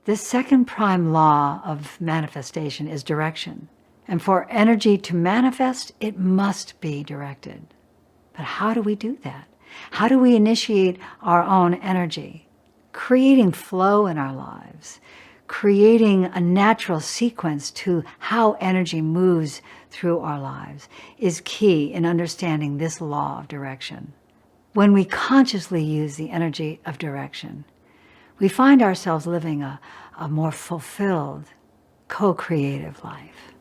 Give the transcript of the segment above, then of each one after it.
The second prime law of manifestation is direction. And for energy to manifest, it must be directed. But how do we do that? How do we initiate our own energy? Creating flow in our lives, creating a natural sequence to how energy moves through our lives is key in understanding this law of direction. When we consciously use the energy of direction, we find ourselves living a more fulfilled, co-creative life.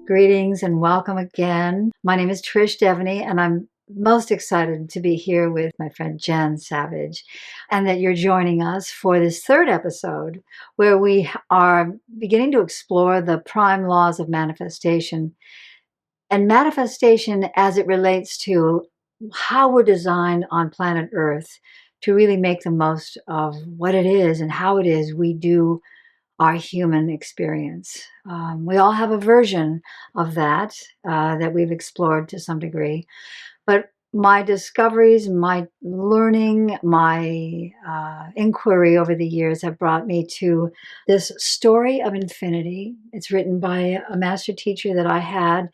Greetings and welcome again. My name is Trish Devaney, and I'm most excited to be here with my friend Jenn Savage, and that you're joining us for this third episode where we are beginning to explore the prime laws of manifestation and manifestation as it relates to how we're designed on planet Earth to really make the most of what it is and how it is we do our human experience. We all have a version of that that we've explored to some degree, but my discoveries, my learning, my inquiry over the years have brought me to this story of infinity. It's written by a master teacher that I had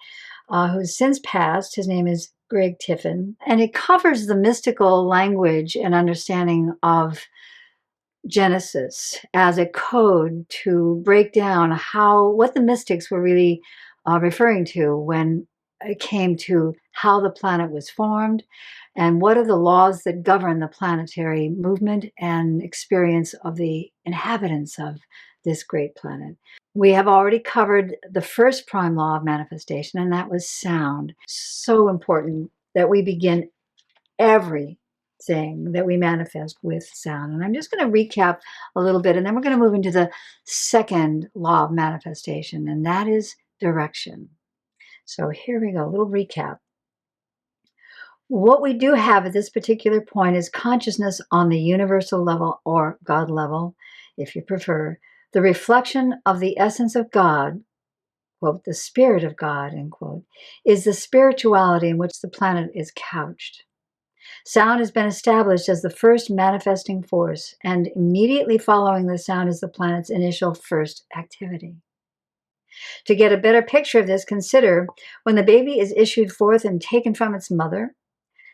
who's since passed. His name is Greg Tiffin, and it covers the mystical language and understanding of Genesis as a code to break down what the mystics were really referring to when it came to how the planet was formed and what are the laws that govern the planetary movement and experience of the inhabitants of this great planet. We have already covered the first prime law of manifestation, and that was sound. So important that we begin everything that we manifest with sound. And I'm just going to recap a little bit, and then we're going to move into the second law of manifestation, and that is direction. So here we go, a little recap. What we do have at this particular point is consciousness on the universal level, or God level, if you prefer, the reflection of the essence of God, quote, the spirit of God, end quote, is the spirituality in which the planet is couched. Sound has been established as the first manifesting force, and immediately following the sound is the planet's initial first activity. To get a better picture of this, consider when the baby is issued forth and taken from its mother,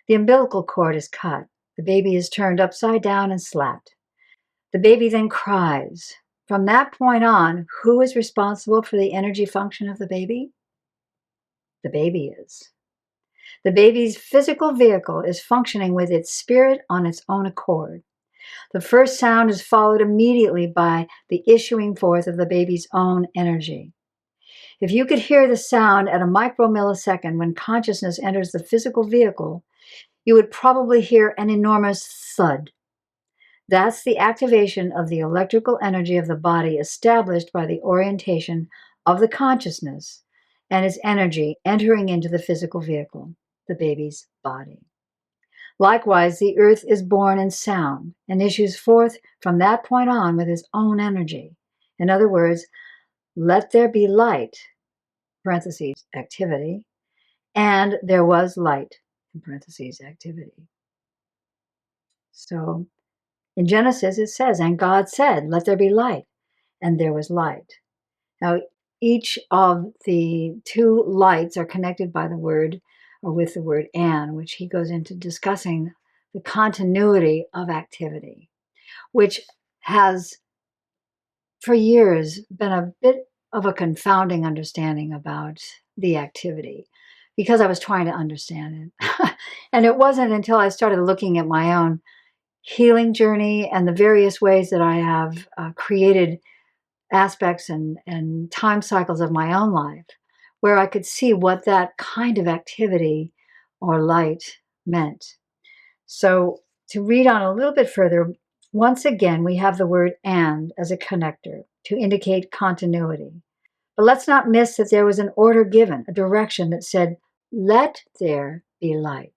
the umbilical cord is cut, the baby is turned upside down and slapped. The baby then cries. From that point on, who is responsible for the energy function of the baby? The baby is. The baby's physical vehicle is functioning with its spirit on its own accord. The first sound is followed immediately by the issuing forth of the baby's own energy. If you could hear the sound at a micromillisecond when consciousness enters the physical vehicle, you would probably hear an enormous thud. That's the activation of the electrical energy of the body established by the orientation of the consciousness and its energy entering into the physical vehicle, the baby's body. Likewise, the earth is born in sound and issues forth from that point on with its own energy. In other words, let there be light, parentheses, activity, and there was light, in parentheses, activity. So in Genesis it says, and God said, let there be light, and there was light. Now, each of the two lights are connected by the word, or with the word and, which he goes into discussing the continuity of activity, which has for years been a bit of a confounding understanding about the activity because I was trying to understand it. And it wasn't until I started looking at my own healing journey and the various ways that I have created aspects and time cycles of my own life where I could see what that kind of activity or light meant. So to read on a little bit further, once again, we have the word and as a connector to indicate continuity. But let's not miss that there was an order given, a direction that said, let there be light.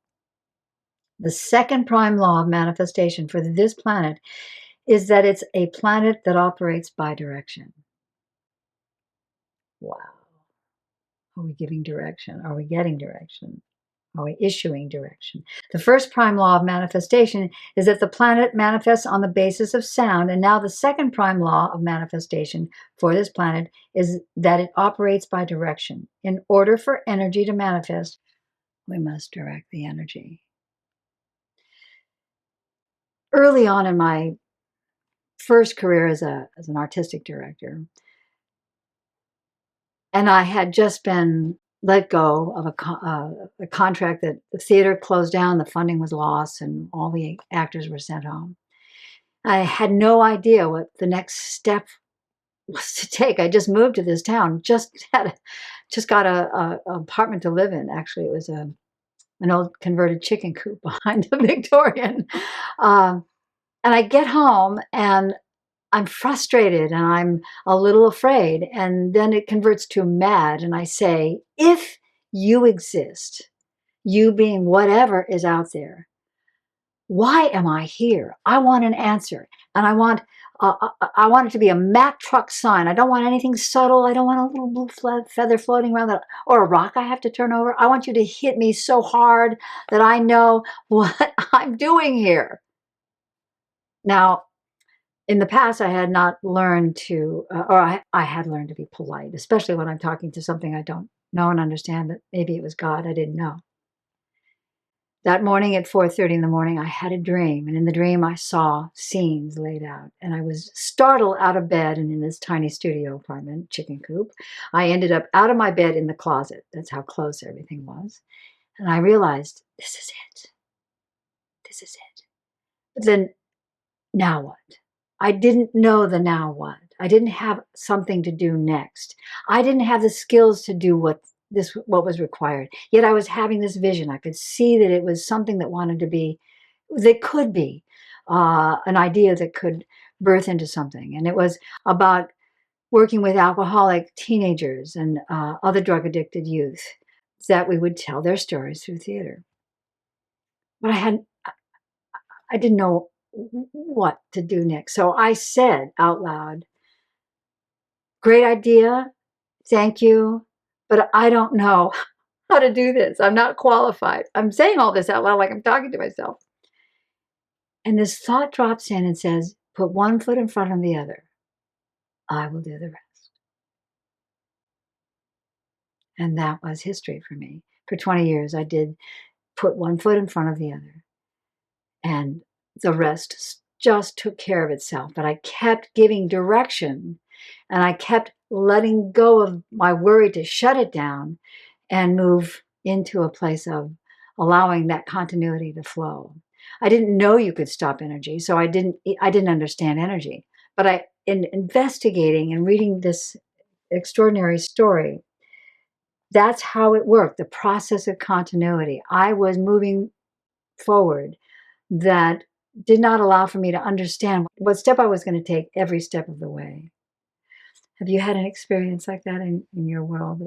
The second prime law of manifestation for this planet is that it's a planet that operates by direction. Wow. Are we giving direction? Are we getting direction? Are we issuing direction? The first prime law of manifestation is that the planet manifests on the basis of sound. And now the second prime law of manifestation for this planet is that it operates by direction. In order for energy to manifest, we must direct the energy. Early on in my first career as an artistic director, and I had just been let go of a contract that the theater closed down, the funding was lost, and all the actors were sent home. I had no idea what the next step was to take. I just moved to this town, just got a apartment to live in. Actually, it was an old converted chicken coop behind the Victorian. And I get home and I'm frustrated and I'm a little afraid. And then it converts to mad. And I say, if you exist, you being whatever is out there, why am I here? I want an answer. And I want it to be a Mack truck sign. I don't want anything subtle. I don't want a little blue feather floating around that, or a rock I have to turn over. I want you to hit me so hard that I know what I'm doing here. Now, in the past, I had not learned to, I had learned to be polite, especially when I'm talking to something I don't know and understand, but maybe it was God, I didn't know. That morning at 4:30 in the morning, I had a dream, and in the dream I saw scenes laid out, and I was startled out of bed, and in this tiny studio apartment, chicken coop, I ended up out of my bed in the closet. That's how close everything was. And I realized, this is it. This is it. But then, now what? I didn't know the now what. I didn't have something to do next. I didn't have the skills to do what was required. Yet I was having this vision. I could see that it was something that could be an idea that could birth into something. And it was about working with alcoholic teenagers and other drug addicted youth, that we would tell their stories through theater. But I didn't know what to do next. So I said out loud, great idea, thank you, but I don't know how to do this. I'm not qualified. I'm saying all this out loud like I'm talking to myself. And this thought drops in and says, put one foot in front of the other. I will do the rest. And that was history for me. For 20 years, I did put one foot in front of the other. And the rest just took care of itself. But I kept giving direction, and I kept letting go of my worry to shut it down and move into a place of allowing that continuity to flow. I didn't know you could stop energy, so I didn't understand energy. But in investigating and reading this extraordinary story, that's how it worked, the process of continuity. I was moving forward that did not allow for me to understand what step I was going to take every step of the way. Have you had an experience like that in your world?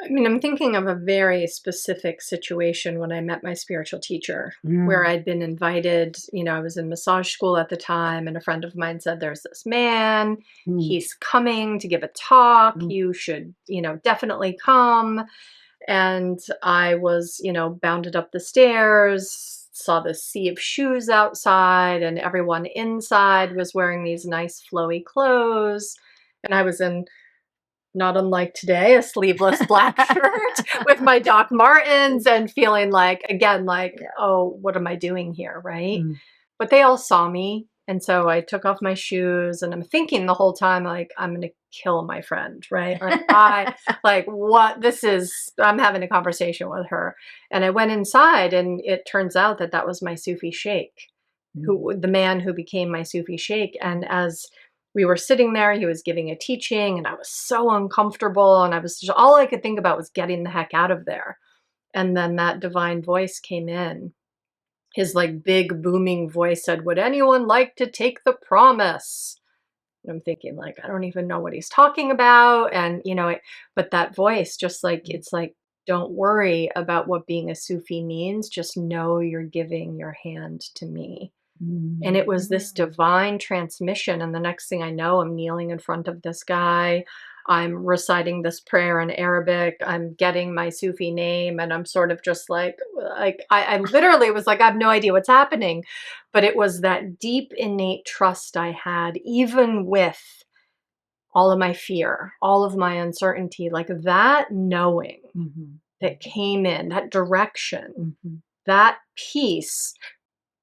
I mean, I'm thinking of a very specific situation when I met my spiritual teacher, where I'd been invited, I was in massage school at the time, and a friend of mine said, there's this man, he's coming to give a talk, you should, definitely come. And I was, bounded up the stairs, saw the sea of shoes outside, and everyone inside was wearing these nice flowy clothes. And I was in, not unlike today, a sleeveless black shirt with my Doc Martens, and feeling like, again, oh, what am I doing here, right? But they all saw me. And so I took off my shoes, and I'm thinking the whole time, I'm going to kill my friend, right? I'm having a conversation with her. And I went inside, and it turns out that was my Sufi sheikh, the man who became my Sufi sheikh. And as we were sitting there, he was giving a teaching, and I was so uncomfortable. And all I could think about was getting the heck out of there. And then that divine voice came in. His big booming voice said, would anyone like to take the promise? And I'm thinking I don't even know what he's talking about. And, but that voice it's don't worry about what being a Sufi means. Just know you're giving your hand to me. And it was this divine transmission. And the next thing I know, I'm kneeling in front of this guy. I'm reciting this prayer in Arabic, I'm getting my Sufi name, and I'm sort of just like I literally was like, I have no idea what's happening. But it was that deep innate trust I had, even with all of my fear, all of my uncertainty, like that knowing that came in, that direction, that peace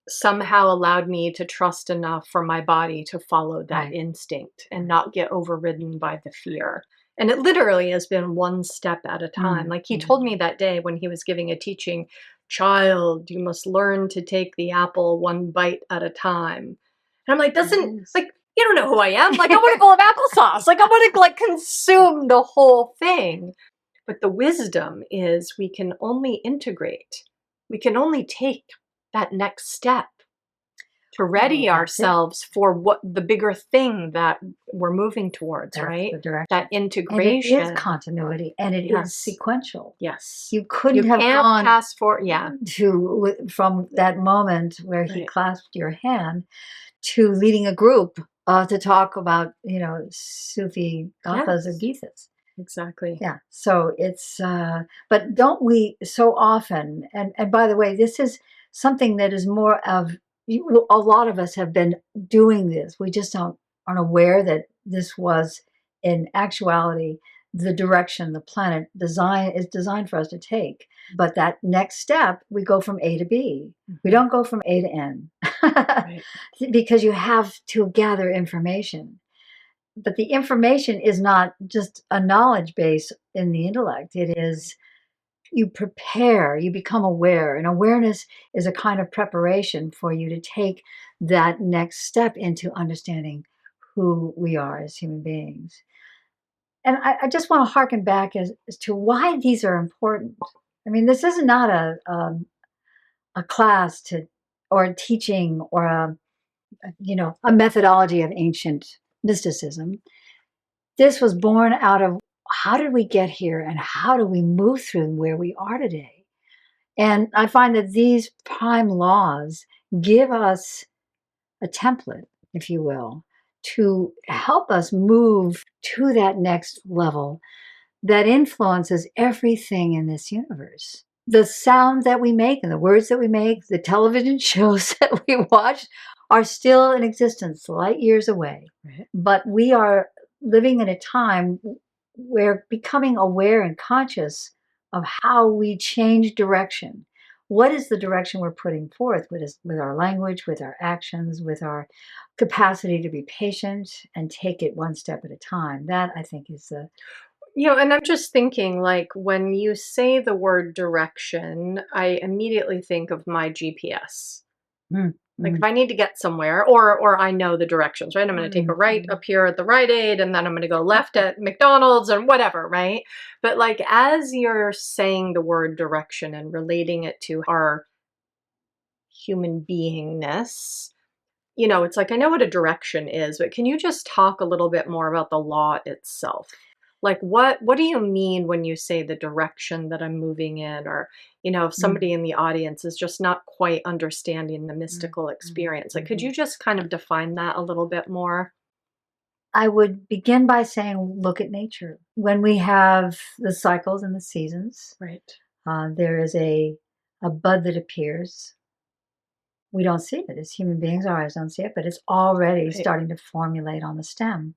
somehow allowed me to trust enough for my body to follow that instinct and not get overridden by the fear. And it literally has been one step at a time. Like he told me that day when he was giving a teaching, child, you must learn to take the apple one bite at a time. And I'm like, like, you don't know who I am. Like, I want a bowl of applesauce. Like, I want to like consume the whole thing. But the wisdom is we can only integrate. We can only take that next step to ready ourselves for what the bigger thing that we're moving towards, right? That integration. And it is continuity, and it is sequential. Yes. You couldn't have gone from that moment where he clasped your hand to leading a group to talk about, Sufi gathas or githas. Exactly. Yeah. So it's, but don't we so often, and by the way, this is something that is more of, a lot of us have been doing this. We just aren't aware that this was in actuality the direction the planet is designed for us to take. But that next step, we go from A to B. We don't go from A to N because you have to gather information. But the information is not just a knowledge base in the intellect. It is, you prepare, you become aware. And awareness is a kind of preparation for you to take that next step into understanding who we are as human beings. And I just want to harken back as to why these are important. I mean, this is not a class or a teaching or a methodology of ancient mysticism. This was born out of how did we get here and how do we move through where we are today? And I find that these prime laws give us a template, if you will, to help us move to that next level that influences everything in this universe. The sound that we make and the words that we make, the television shows that we watch are still in existence light years away. But we are living in a time where becoming aware and conscious of how we change direction. What is the direction we're putting forth with our language, with our actions, with our capacity to be patient and take it one step at a time? That, I think, is the... And I'm just thinking, like, when you say the word direction, I immediately think of my GPS. Like if I need to get somewhere, or I know the directions, right? I'm going to take a right up here at the Rite Aid, and then I'm going to go left at McDonald's and whatever, right? But like as you're saying the word direction and relating it to our human beingness, it's like I know what a direction is, but can you just talk a little bit more about the law itself? Like what do you mean when you say the direction that I'm moving in? Or, if somebody in the audience is just not quite understanding the mystical experience, like could you just kind of define that a little bit more? I would begin by saying, look at nature. When we have the cycles and the seasons, there is a bud that appears. We don't see it as human beings, our eyes don't see it, but it's already starting to formulate on the stem.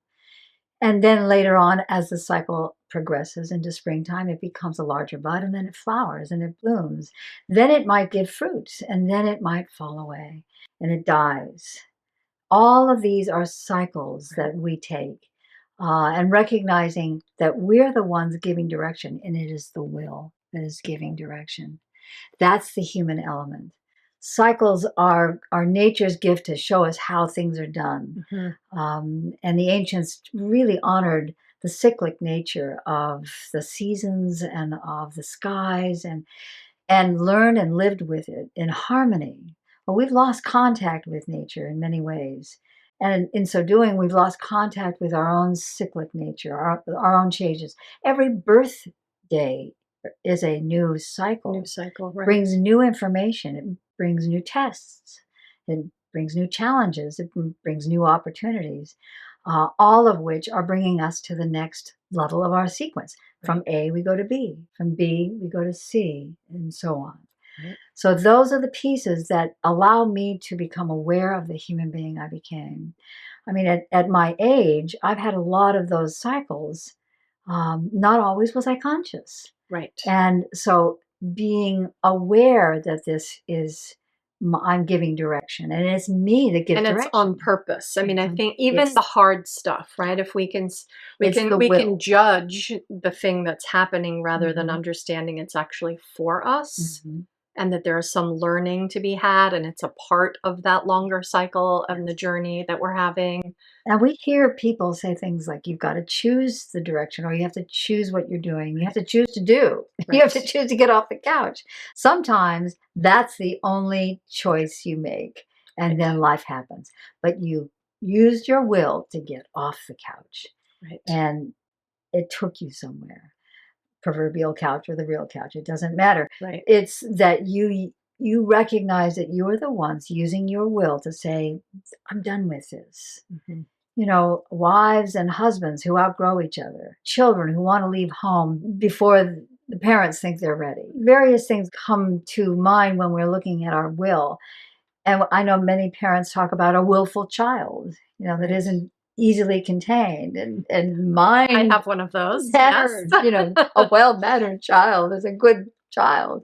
And then later on, as the cycle progresses into springtime, it becomes a larger bud, and then it flowers and it blooms. Then it might give fruit, and then it might fall away and it dies. All of these are cycles that we take, and recognizing that we're the ones giving direction, and it is the will that is giving direction. That's the human element. Cycles are nature's gift to show us how things are done. And the ancients really honored the cyclic nature of the seasons and of the skies, and learned and lived with it in harmony. But we've lost contact with nature in many ways. And in so doing, we've lost contact with our own cyclic nature, our own changes. Every birthday is a new cycle. New cycle, right. Brings new information. It brings new tests. It brings new challenges. It brings new opportunities. all of which are bringing us to the next level of our sequence. From A, we go to B. From B, we go to C, and so on. Right. So those are the pieces that allow me to become aware of the human being I became. I mean, at my age, I've had a lot of those cycles. Not always was I conscious. Right. And so being aware that this is, I'm giving direction, and it's me that gives and it's direction. on purpose. I mean, I think even the hard stuff, right? If we can judge the thing that's happening rather than understanding it's actually for us, and that there's some learning to be had, and it's a part of that longer cycle of the journey that we're having. And we hear people say things like, you've got to choose the direction, or you have to choose what you're doing. You have to choose to do. Right. You have to choose to get off the couch. Sometimes that's the only choice you make, and then life happens. But you used your will to get off the couch. Right. And it took you somewhere. Proverbial couch or the real couch, it doesn't matter. Right. It's that you recognize that you are the ones using your will to say, I'm done with this. You know, wives and husbands who outgrow each other, children who want to leave home before the parents think they're ready. Various things come to mind when we're looking at our will. And I know many parents talk about a willful child, you know, that isn't easily contained, and mine, I have one of those. Yes. You know, a well-mannered child is a good child.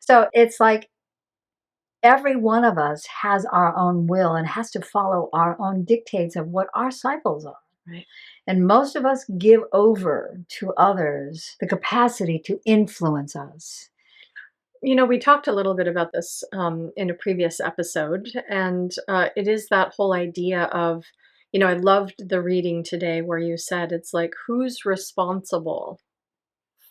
So it's like every one of us has our own will and has to follow our own dictates of what our cycles are. Right. And most of us give over to others the capacity to influence us. You know, we talked a little bit about this in a previous episode, and it is that whole idea of, you know, I loved the reading today where you said it's like, who's responsible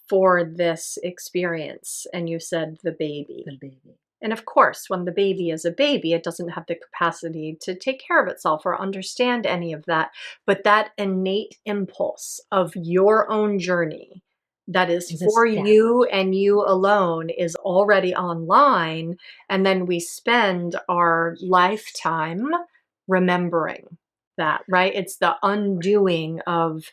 for this experience? And you said the baby. The baby. And of course, when the baby is a baby, it doesn't have the capacity to take care of itself or understand any of that. But that innate impulse of your own journey that is for you and you alone is already online. And then we spend our lifetime remembering that, right? It's the undoing of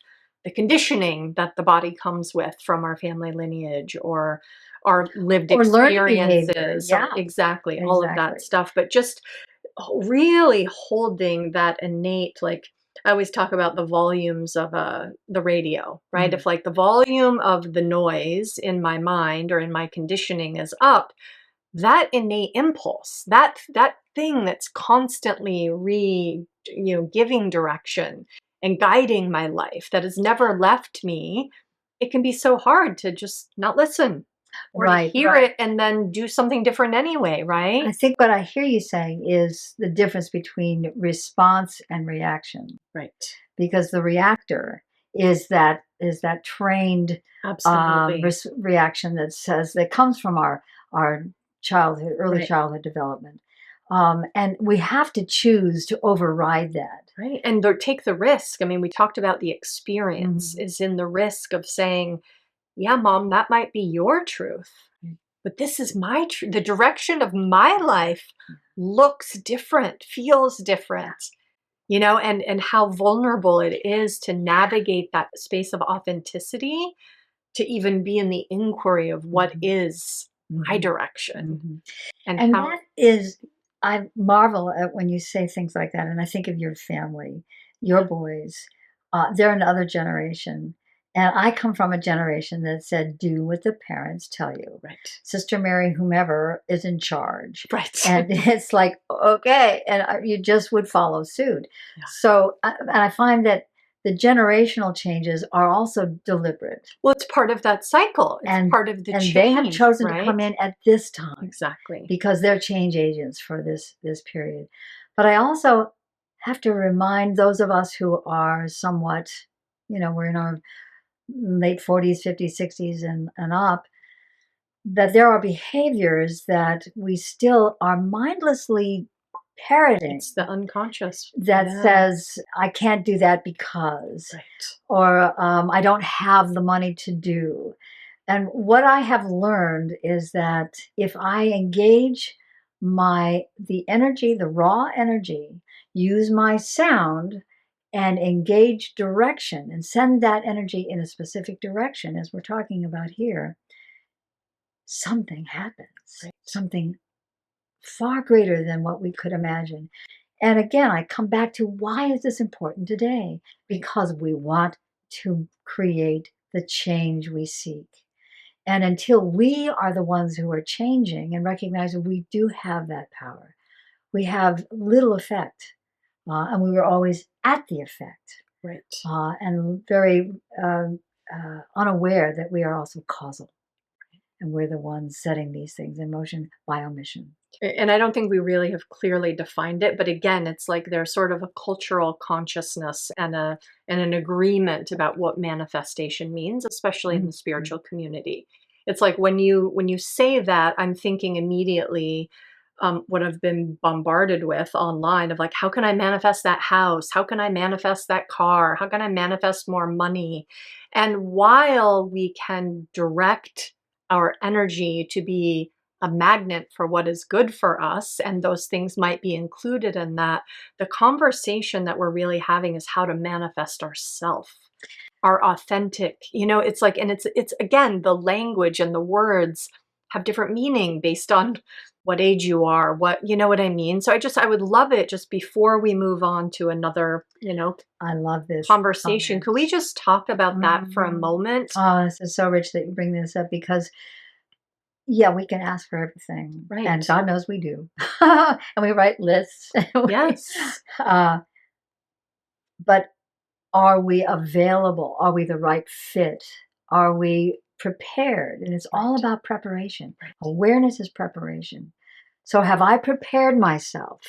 the conditioning that the body comes with from our family lineage or our lived experiences. Yeah, exactly. All of that stuff. But just really holding that innate, like, I always talk about the volumes of the radio, right? If like the volume of the noise in my mind or in my conditioning is up, that innate impulse, that thing that's constantly giving direction and guiding my life that has never left me, it can be so hard to just not listen or to hear it and then do something different anyway, right? I think what I hear you saying is the difference between response and reaction. Right. Because the reactor is that trained reaction that comes from our childhood, early childhood development. And we have to choose to override that. Right. And take the risk. I mean, we talked about the experience is in the risk of saying, yeah, Mom, that might be your truth, but this is my truth. The direction of my life looks different, feels different, you know, and how vulnerable it is to navigate that space of authenticity, to even be in the inquiry of what is my direction. And that is, I marvel at when you say things like that. And I think of your family, your boys, they're another generation. And I come from a generation that said, do what the parents tell you. Right. Sister Mary, whomever is in charge. Right. And it's like, okay. And you just would follow suit. Yeah. So, and I find that the generational changes are also deliberate. Well, it's part of that cycle. It's part of the change. And they have chosen to come in at this time. Exactly. Because they're change agents for this period. But I also have to remind those of us who are somewhat, you know, we're in our late 40s, 50s, 60s and up, that there are behaviors that we still are mindlessly parroting. It's the unconscious. That says, I can't do that because, or I don't have the money to do. And what I have learned is that if I engage the energy, the raw energy, use my sound and engage direction and send that energy in a specific direction, as we're talking about here, something happens, something far greater than what we could imagine. And again, I come back to, why is this important today? Because we want to create the change we seek. And until we are the ones who are changing and recognize that we do have that power, we have little effect. And we were always at the effect. Right. And very unaware that we are also causal. And we're the ones setting these things in motion by omission. And I don't think we really have clearly defined it, but again, it's like there's sort of a cultural consciousness and an agreement about what manifestation means, especially in the spiritual community. It's like when you say that, I'm thinking immediately what I've been bombarded with online of like, how can I manifest that house? How can I manifest that car? How can I manifest more money? And while we can direct our energy to be a magnet for what is good for us, and those things might be included in that, the conversation that we're really having is how to manifest ourself, our authentic, it's like, and it's again, the language and the words have different meaning based on what age you are, what I mean? So I would love it, just before we move on to another, I love this conversation. comment. Could we just talk about that for a moment? Oh, this is so rich that you bring this up, because yeah, we can ask for everything. Right. And God knows we do. And we write lists. Yes. But are we available? Are we the right fit? Are we prepared? And it's all about preparation. Awareness is preparation. So have I prepared myself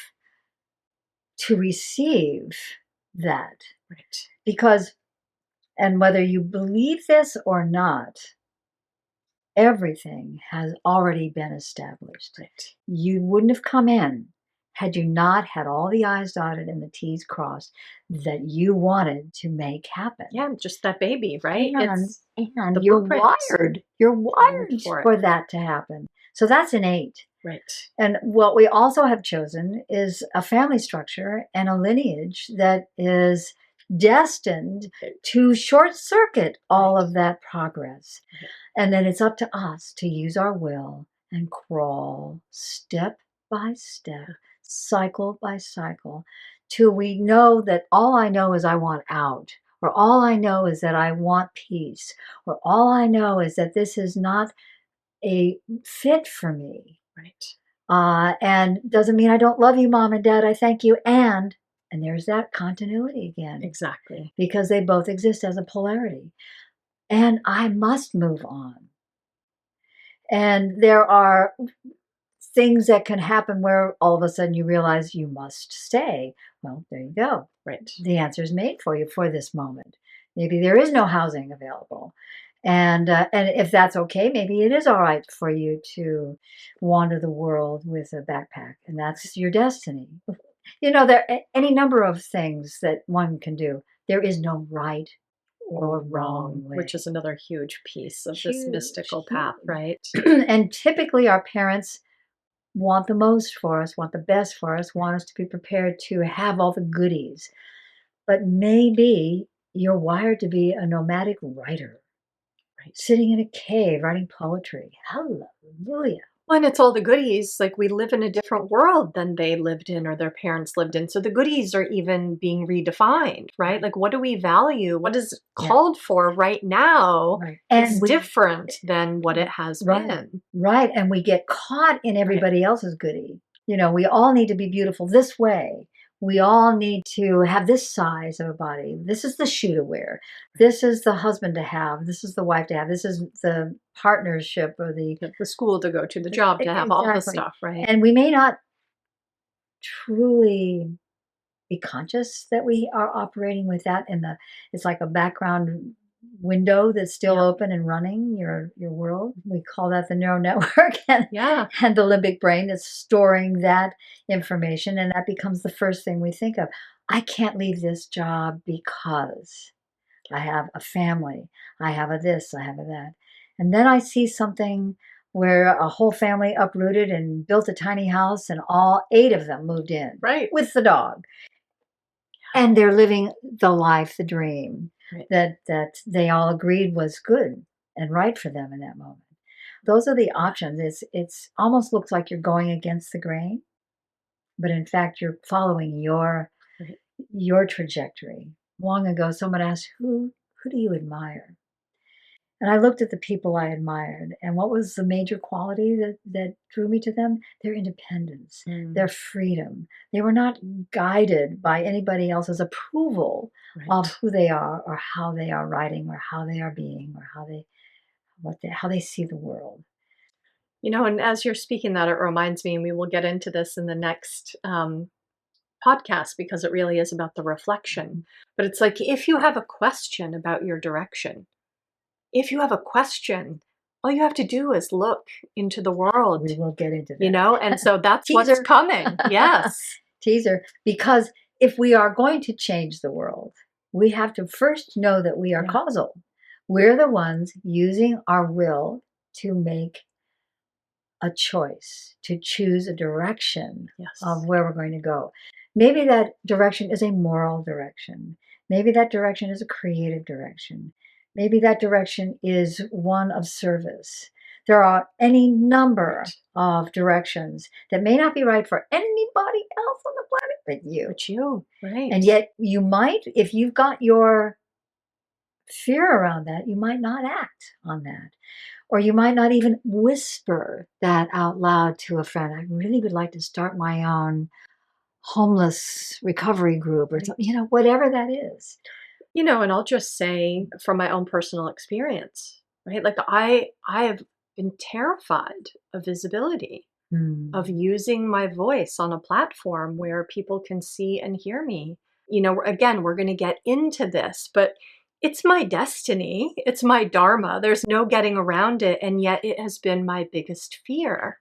to receive that? Right. Because, and whether you believe this or not, everything has already been established. You wouldn't have come in had you not had all the I's dotted and the T's crossed that you wanted to make happen. Yeah, just that baby, right? And you're wired. You're wired for that to happen. So that's innate. Right. And what we also have chosen is a family structure and a lineage that is destined to short circuit all of that progress. And then it's up to us to use our will and crawl step by step, cycle by cycle, till we know that all I know is I want out, or all I know is that I want peace, or all I know is that this is not a fit for me. Right. And doesn't mean I don't love you, Mom and Dad. I thank you. And there's that continuity again. Exactly. Because they both exist as a polarity. And I must move on. And there are things that can happen where all of a sudden you realize you must stay. Well, there you go. Right. The answer is made for you for this moment. Maybe there is no housing available. And if that's okay, maybe it is all right for you to wander the world with a backpack, and that's your destiny. There are any number of things that one can do. There is no right or wrong way. Which is another huge piece of this mystical path, right? And typically our parents want the most for us, want the best for us, want us to be prepared to have all the goodies. But maybe you're wired to be a nomadic writer, sitting in a cave writing poetry. Hallelujah. Well, and it's all the goodies. Like, we live in a different world than they lived in or their parents lived in. So the goodies are even being redefined, right? Like, what do we value? What is called for right now is different than what it has been. Right. And we get caught in everybody else's goodie. We all need to be beautiful this way. We all need to have this size of a body. This is the shoe to wear. This is the husband to have. This is the wife to have. This is the partnership or the school to go to, the job to have, all the stuff, right? And we may not truly be conscious that we are operating with that it's like a background window that's still open and running your world. We call that the neural network and the limbic brain that's storing that information, and that becomes the first thing we think of. I can't leave this job because I have a family, I have a this, I have a that. And then I see something where a whole family uprooted and built a tiny house and all 8 of them moved in with the dog. and they're living the life, the dream Right. that they all agreed was good and right for them in that moment. Those are the options. It's almost looks like you're going against the grain, but in fact you're following Right. your trajectory. Long ago, someone asked, who do you admire? And I looked at the people I admired, and what was the major quality that drew me to them? Their independence, their freedom. They were not guided by anybody else's approval of who they are or how they are writing or how they are being or how they see the world. And as you're speaking that, it reminds me, and we will get into this in the next podcast because it really is about the reflection. But it's like if you have a question about your direction, if you have a question, all you have to do is look into the world. We will get into that. And so that's what's coming. Yes. Teaser. Because if we are going to change the world, we have to first know that we are causal. We're the ones using our will to make a choice, to choose a direction of where we're going to go. Maybe that direction is a moral direction. Maybe that direction is a creative direction. Maybe that direction is one of service. There are any number of directions that may not be right for anybody else on the planet but you. But you, right. And yet you might, if you've got your fear around that, you might not act on that. Or you might not even whisper that out loud to a friend. I really would like to start my own homeless recovery group or something, whatever that is. And I'll just say from my own personal experience, right? Like I have been terrified of visibility, of using my voice on a platform where people can see and hear me. Again, we're going to get into this, but it's my destiny. It's my dharma. There's no getting around it. And yet it has been my biggest fear.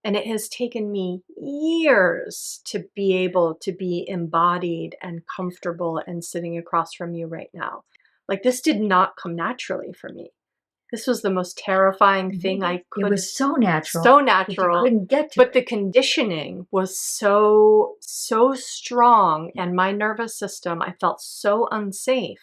And it has taken me years to be able to be embodied and comfortable and sitting across from you right now. Like this did not come naturally for me. This was the most terrifying thing I could. It was so natural. So natural. You couldn't get to but it. The conditioning was so strong, and my nervous system, I felt so unsafe.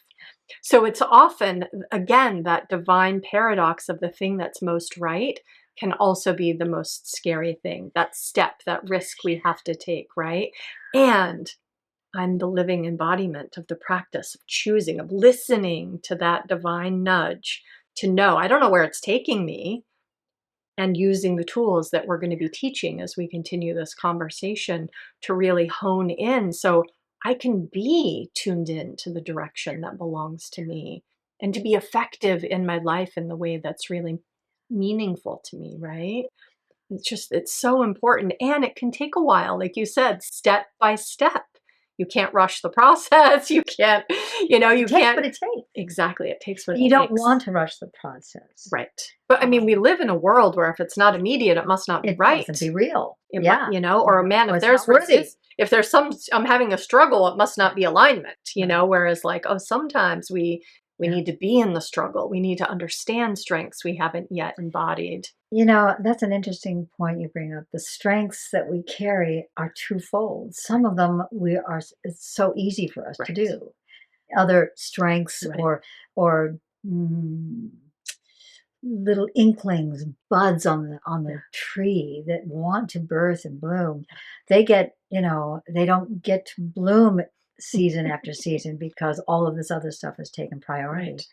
So it's often, again, that divine paradox of the thing that's most right can also be the most scary thing, that step, that risk we have to take, right? And I'm the living embodiment of the practice of choosing, of listening to that divine nudge to know, I don't know where it's taking me, and using the tools that we're going to be teaching as we continue this conversation to really hone in so I can be tuned in to the direction that belongs to me and to be effective in my life in the way that's really meaningful to me, right? It's so important. And it can take a while, like you said, step by step. You can't rush the process. You can't, you It takes can't. what it takes. Exactly. It takes what it takes. You don't want to rush the process. Right. But I mean, we live in a world where if it's not immediate, it must not be right. It must be real. Or man, if there's if there's I'm having a struggle, it must not be alignment, whereas like, sometimes we need to be in the struggle. We need to understand strengths we haven't yet embodied. That's an interesting point you bring up. The strengths that we carry are twofold. Some of them it's so easy for us to do. Other strengths or little inklings, buds on the tree that want to birth and bloom. They they don't get to bloom season after season because all of this other stuff has taken priority. Right.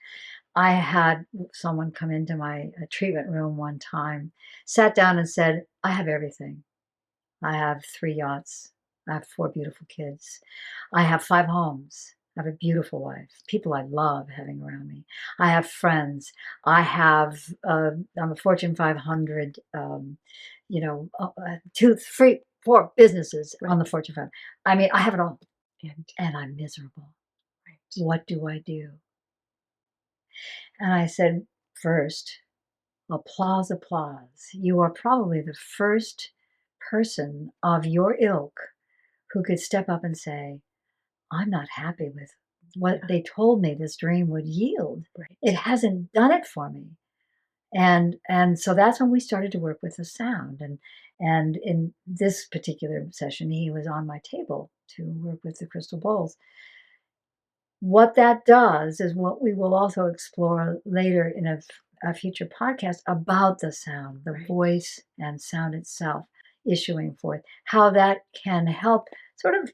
I had someone come into my treatment room one time, sat down and said, I have everything. I have 3 yachts. I have 4 beautiful kids. I have 5 homes. I have a beautiful wife, people I love having around me. I have friends. I have, I'm a Fortune 500, 2, 3, 4 businesses on the Fortune 500. I mean, I have it all. And I'm miserable. Right. What do I do? And I said, first, applause. You are probably the first person of your ilk who could step up and say, I'm not happy with what they told me this dream would yield. Right. It hasn't done it for me. And so that's when we started to work with the sound And in this particular session, he was on my table to work with the crystal bowls. What that does is what we will also explore later in a future podcast about the sound, the voice and sound itself issuing forth, how that can help sort of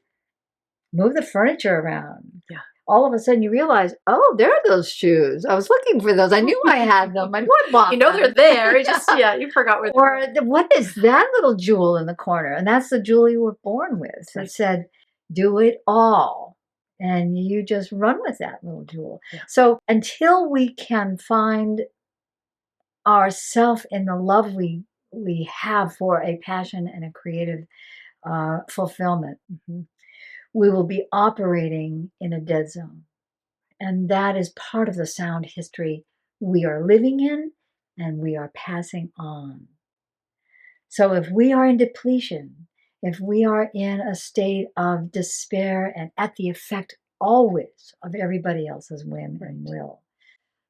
move the furniture around. Yeah. All of a sudden you realize, oh, there are those shoes. I was looking for those. I knew I had them. I knew I bought them. They're there. You forgot where they were. Or what is that little jewel in the corner? And that's the jewel you were born with. It said, do it all. And you just run with that little jewel. Yeah. So until we can find ourself in the love we have for a passion and a creative fulfillment, we will be operating in a dead zone. And that is part of the sound history we are living in and we are passing on. So if we are in depletion, if we are in a state of despair and at the effect always of everybody else's whim and will,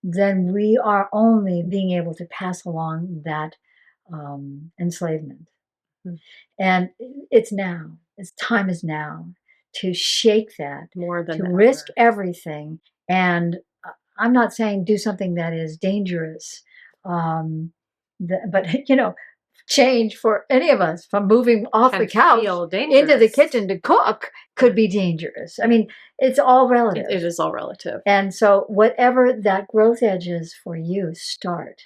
then we are only being able to pass along that enslavement. And it's now. Time is now to shake that, more than to ever. risk everything. And I'm not saying do something that is dangerous, but change for any of us from moving off the couch into the kitchen to cook could be dangerous. I mean, it's all relative. It is all relative. And so whatever that growth edge is for you, start.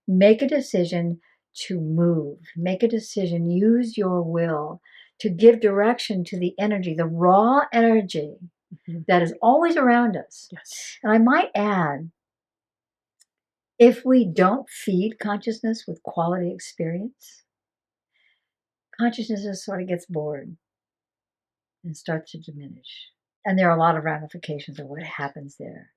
Make a decision to move. Make a decision. Use your will to give direction to the energy, the raw energy that is always around us. Yes. And I might add, if we don't feed consciousness with quality experience, consciousness just sort of gets bored and starts to diminish. And there are a lot of ramifications of what happens there.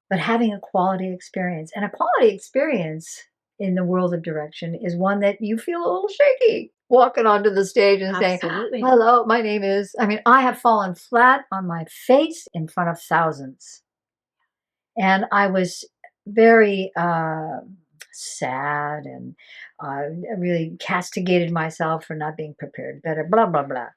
But having a quality experience, and a quality experience in the world of direction is one that you feel a little shaky walking onto the stage and saying, hello, my name is, I have fallen flat on my face in front of thousands. And I was very sad and really castigated myself for not being prepared better, blah, blah, blah,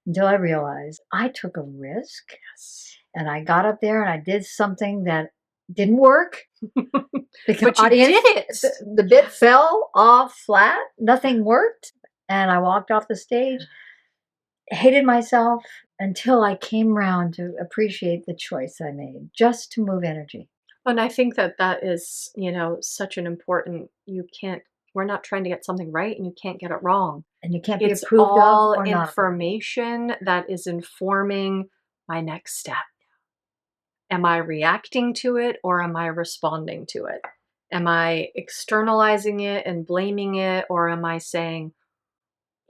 until I realized I took a risk. Yes. And I got up there and I did something that didn't work. But you did it. The bit fell off flat. Nothing worked. And I walked off the stage, hated myself until I came around to appreciate the choice I made just to move energy. And I think that is, such an important, we're not trying to get something right and you can't get it wrong. And you can't be approved of or not. It's all information that is informing my next step. Am I reacting to it or am I responding to it? Am I externalizing it and blaming it, or am I saying,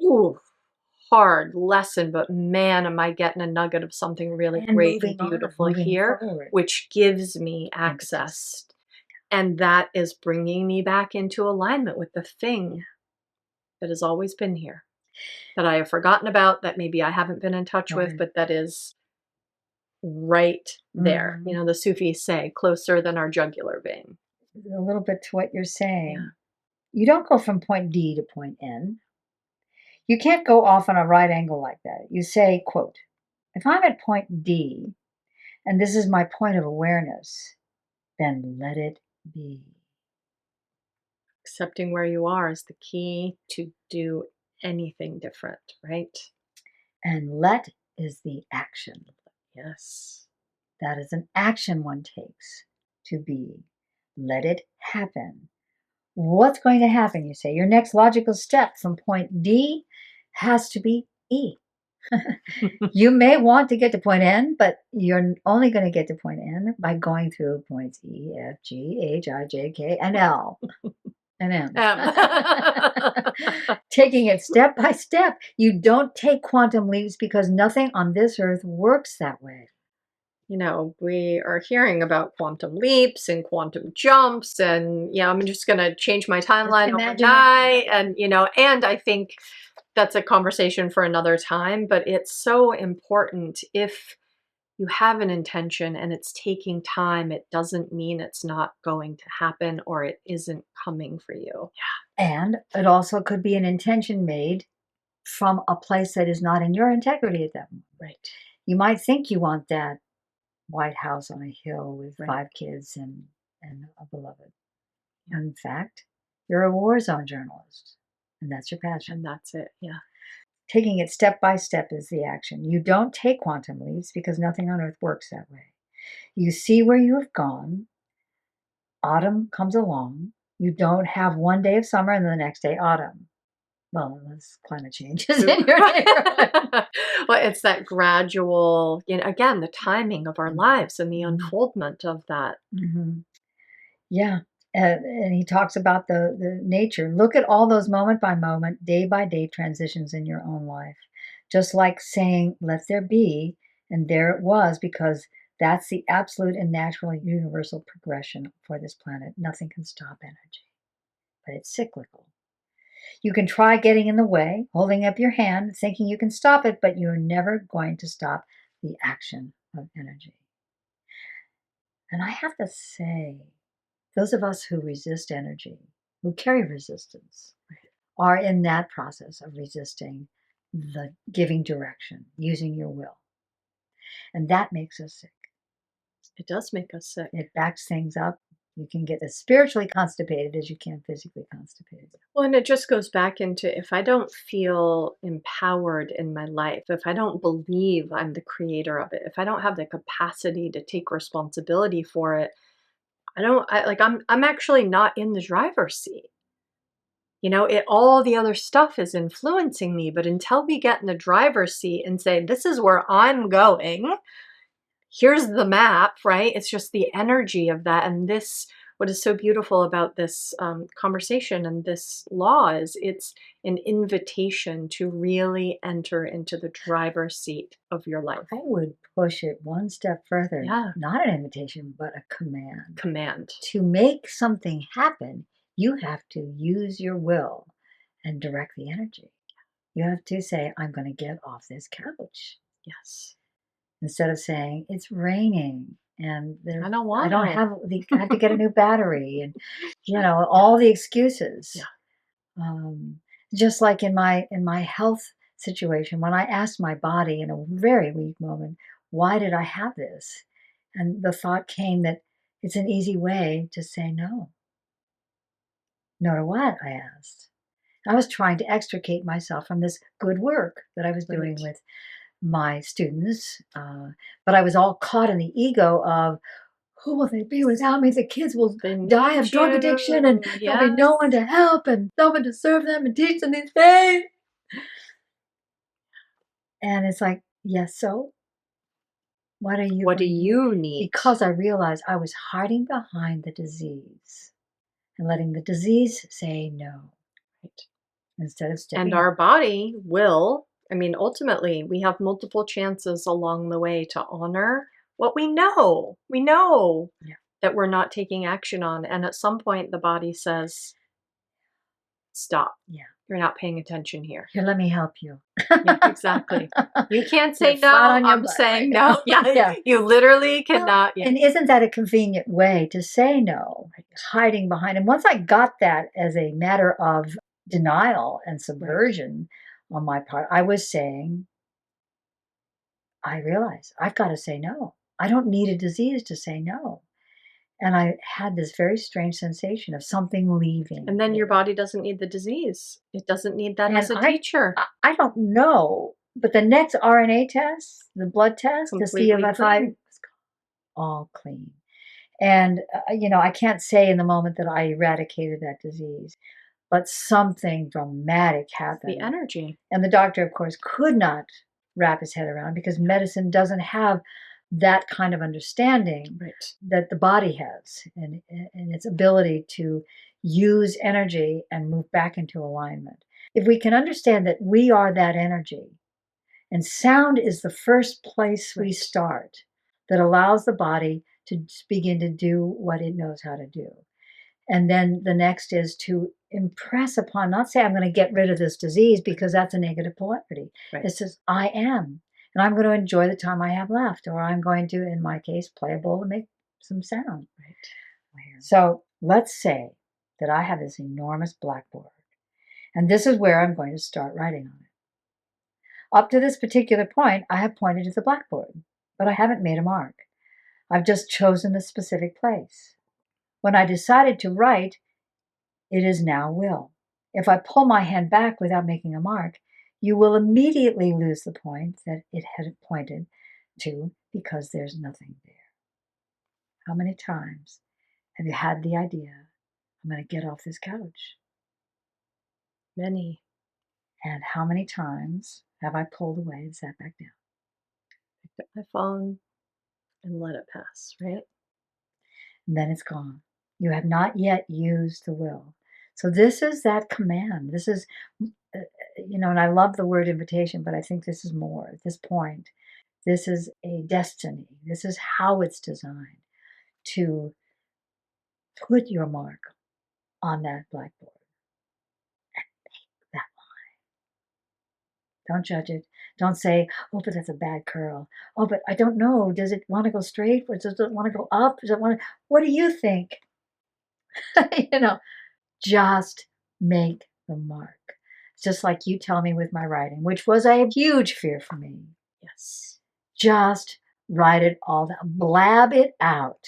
ooh, hard lesson, but man, am I getting a nugget of something really great and beautiful here, which gives me access. And that is bringing me back into alignment with the thing that has always been here, that I have forgotten about, that maybe I haven't been in touch with, but that is right there. The Sufis say, closer than our jugular vein. A little bit to what you're saying. Yeah. You don't go from point D to point N. You can't go off on a right angle like that. You say, quote, if I'm at point D and this is my point of awareness, then let it be. Accepting where you are is the key to do anything different, right? And let is the action. Yes. That is an action one takes to be. Let it happen. What's going to happen, you say? Your next logical step from point D has to be E. You may want to get to point N, but you're only going to get to point N by going through points E, F, G, H, I, J, K, and L. And M. Taking it step by step. You don't take quantum leaps because nothing on this earth works that way. We are hearing about quantum leaps and quantum jumps, and I'm just going to change my timeline overnight. And, and I think that's a conversation for another time, but it's so important. If you have an intention and it's taking time, it doesn't mean it's not going to happen or it isn't coming for you. Yeah. And it also could be an intention made from a place that is not in your integrity at that moment. Right. You might think you want that White House on a hill with Right. 5 kids and a beloved. In fact, you're a war zone journalist, and that's your passion. And that's it. Yeah. Taking it step by step is the action. You don't take quantum leaps because nothing on earth works that way. You see where you have gone. Autumn comes along. You don't have one day of summer and the next day autumn. Well, unless climate change is in your neighborhood. Well, it's that gradual, again, the timing of our lives and the Mhm. unfoldment of that. Mm-hmm. Yeah. And he talks about the nature. Look at all those moment by moment, day by day transitions in your own life. Just like saying, let there be, and there it was, because that's the absolute and natural universal progression for this planet. Nothing can stop energy, but it's cyclical. You can try getting in the way, holding up your hand, thinking you can stop it, but you're never going to stop the action of energy. And I have to say, those of us who resist energy, who carry resistance, are in that process of resisting the giving direction, using your will. And that makes us sick. It does make us sick. It backs things up. You can get as spiritually constipated as you can physically constipated. Well, and it just goes back into, if I don't feel empowered in my life, if I don't believe I'm the creator of it, if I don't have the capacity to take responsibility for it, I'm actually not in the driver's seat. All the other stuff is influencing me, but until we get in the driver's seat and say, this is where I'm going, here's the map, right? It's just the energy of that. And what is so beautiful about this conversation and this law is it's an invitation to really enter into the driver's seat of your life. I would push it one step further. Yeah. Not an invitation, but a command. Command. To make something happen, you have to use your will and direct the energy. You have to say, I'm going to get off this couch. Yes. Instead of saying, it's raining and I don't want I have to get a new battery and, all the excuses. Yeah. Just like in my health situation, when I asked my body in a very weak moment, why did I have this? And the thought came that it's an easy way to say no. No to what? I asked. I was trying to extricate myself from this good work that I was doing with my students, but I was all caught in the ego of, who will they be without me? The kids will die of drug addiction and there'll be no one to help and no one to serve them and teach them these things. And it's like, yes, so what do you need? Because I realized I was hiding behind the disease and letting the disease say no. Right. Instead of stepping And our body will, ultimately, we have multiple chances along the way to honor what we know. We know that we're not taking action on. And at some point, the body says, stop. Yeah. You're not paying attention here. Here, let me help you. Yeah, exactly. You can't say no. I'm saying no. Yeah. You literally cannot. And isn't that a convenient way to say no? Hiding behind. And once I got that as a matter of denial and subversion on my part, I was saying, I realize I've got to say no. I don't need a disease to say no. And I had this very strange sensation of something leaving. And then your body doesn't need the disease. It doesn't need that as a teacher. I don't know. But the next RNA test, the blood test, to see if I was all clean. And, I can't say in the moment that I eradicated that disease, but something dramatic happened. The energy. And the doctor, of course, could not wrap his head around because medicine doesn't have that kind of understanding that the body has and its ability to use energy and move back into alignment. If we can understand that we are that energy, and sound is the first place we start that allows the body to begin to do what it knows how to do. And then the next is to impress upon, not say I'm going to get rid of this disease because that's a negative polarity. It says I am. And I'm going to enjoy the time I have left, or I'm going to, in my case, play a bowl and make some sound. So let's say that I have this enormous blackboard, and this is where I'm going to start writing on it. Up to this particular point, I have pointed to the blackboard, but I haven't made a mark. I've just chosen the specific place. When I decided to write, it is now will. If I pull my hand back without making a mark, you will immediately lose the point that it had pointed to because there's nothing there. How many times have you had the idea, I'm going to get off this couch? Many. And how many times have I pulled away and sat back down? Picked up my phone and let it pass, right? And then it's gone. You have not yet used the will. So this is that command. This is, and I love the word invitation, but I think this is more at this point. This is a destiny. This is how it's designed to put your mark on that blackboard. That Don't judge it. Don't say, oh, but that's a bad curl. Oh, but I don't know. Does it want to go straight or does it want to go up? Does it want to, what do you think? Just make the mark. It's just like you tell me with my writing, which was a huge fear for me. Yes. Just write it all down. Blab it out.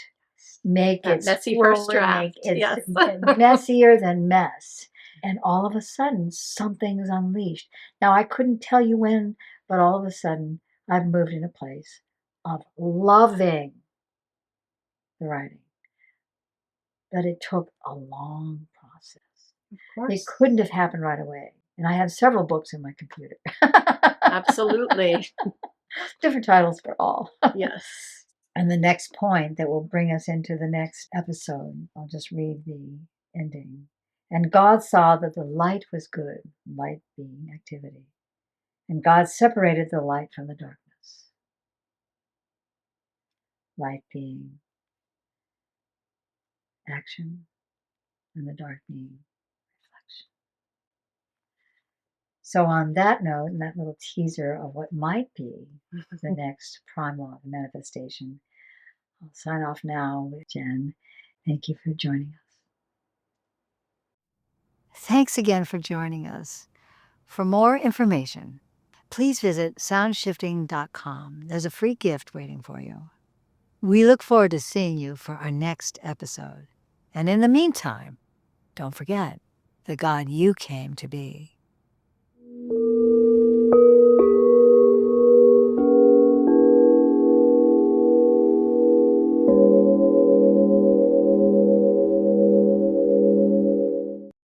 Make That it messy first draft. It's Yes. messier than mess. And all of a sudden, something's unleashed. Now, I couldn't tell you when, but all of a sudden, I've moved in a place of loving the writing. But it took a long process. Of course. It couldn't have happened right away. And I have several books in my computer. Absolutely. Different titles for all. Yes. And the next point that will bring us into the next episode, I'll just read the ending. And God saw that the light was good, light being activity. And God separated the light from the darkness. Light being action, and the dark being reflection. So on that note, and that little teaser of what might be the next prime law of manifestation, I'll sign off now with Jenn. Thank you for joining us. Thanks again for joining us. For more information, please visit soundshifting.com. There's a free gift waiting for you. We look forward to seeing you for our next episode. And in the meantime, don't forget the God you came to be.